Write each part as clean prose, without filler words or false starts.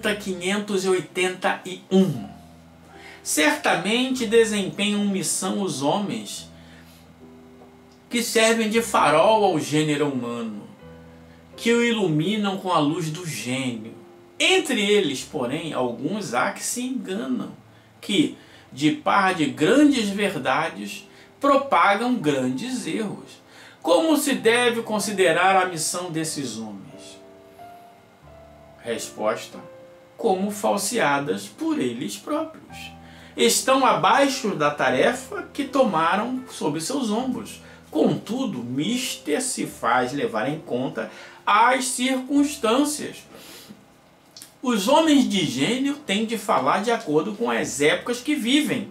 Planta 581. Certamente desempenham missão os homens que servem de farol ao gênero humano, que o iluminam com a luz do gênio. Entre eles, porém, alguns há que se enganam, que, de par de grandes verdades, propagam grandes erros. Como se deve considerar a missão desses homens? Resposta: como falseadas por eles próprios. Estão abaixo da tarefa que tomaram sobre seus ombros. Contudo, mister se faz levar em conta as circunstâncias. Os homens de gênio têm de falar de acordo com as épocas que vivem.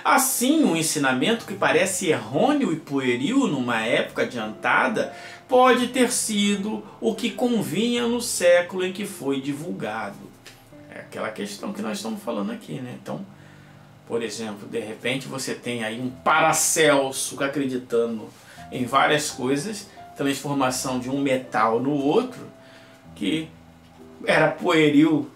Assim, um ensinamento que parece errôneo e pueril numa época adiantada pode ter sido o que convinha no século em que foi divulgado. É aquela questão que nós estamos falando aqui, né? Então, por exemplo, de repente você tem aí um Paracelso acreditando em várias coisas, transformação de um metal no outro, que era pueril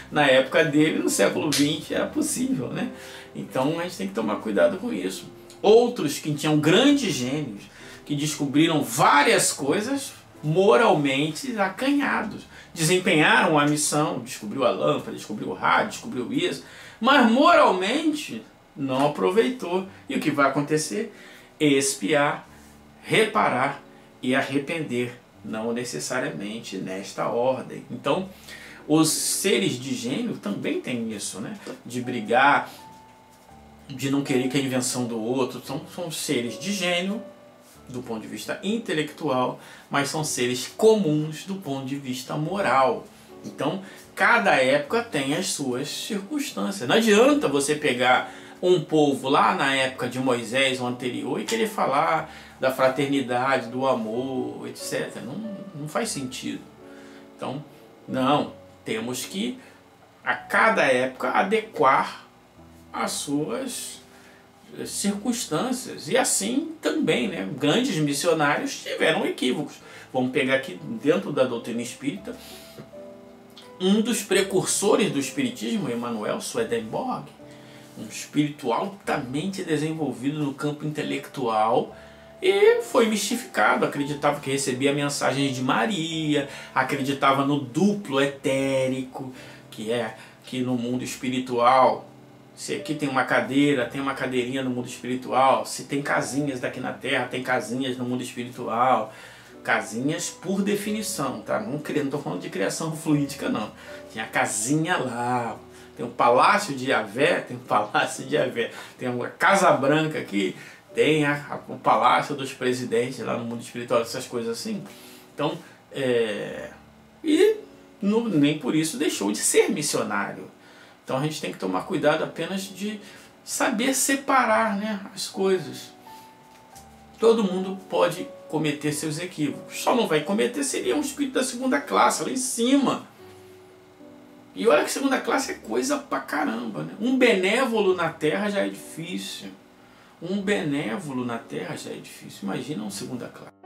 na época dele, no século XX era possível, né? Então a gente tem que tomar cuidado com isso. Outros que tinham grandes gênios, que descobriram várias coisas moralmente acanhados, desempenharam a missão, descobriu a lâmpada, descobriu o rádio, descobriu isso, mas moralmente não aproveitou. E o que vai acontecer? Expiar, reparar e arrepender, não necessariamente nesta ordem. Então, os seres de gênio também têm isso, né? De brigar, de não querer que a invenção do outro. São seres de gênio do ponto de vista intelectual, mas são seres comuns do ponto de vista moral. Então, cada época tem as suas circunstâncias. Não adianta você pegar um povo lá na época de Moisés ou anterior e querer falar da fraternidade, do amor, etc. Não faz sentido. Então, não. Temos que, a cada época, adequar as suas circunstâncias. E assim também, né? Grandes missionários tiveram equívocos. Vamos pegar aqui dentro da doutrina espírita, um dos precursores do espiritismo, Emanuel Swedenborg, um espírito altamente desenvolvido no campo intelectual, e foi mistificado, acreditava que recebia mensagens de Maria, acreditava no duplo etérico, que é que no mundo espiritual, se aqui tem uma cadeira, tem uma cadeirinha no mundo espiritual, se tem casinhas daqui na Terra, tem casinhas no mundo espiritual. Casinhas por definição, tá? Não estou falando de criação fluídica, não. Tinha a casinha lá, tem o Palácio de Yahvé, tem o Palácio de Yahvé, tem uma Casa Branca aqui, tem o Palácio dos Presidentes lá no mundo espiritual, essas coisas assim. Então, nem por isso deixou de ser missionário. Então a gente tem que tomar cuidado apenas de saber separar, né, as coisas. Todo mundo pode cometer seus equívocos. Só não vai cometer seria um espírito da segunda classe, lá em cima. E olha que segunda classe é coisa pra caramba, né? Um benévolo na Terra já é difícil. Um benévolo na Terra já é difícil. Imagina um segunda classe.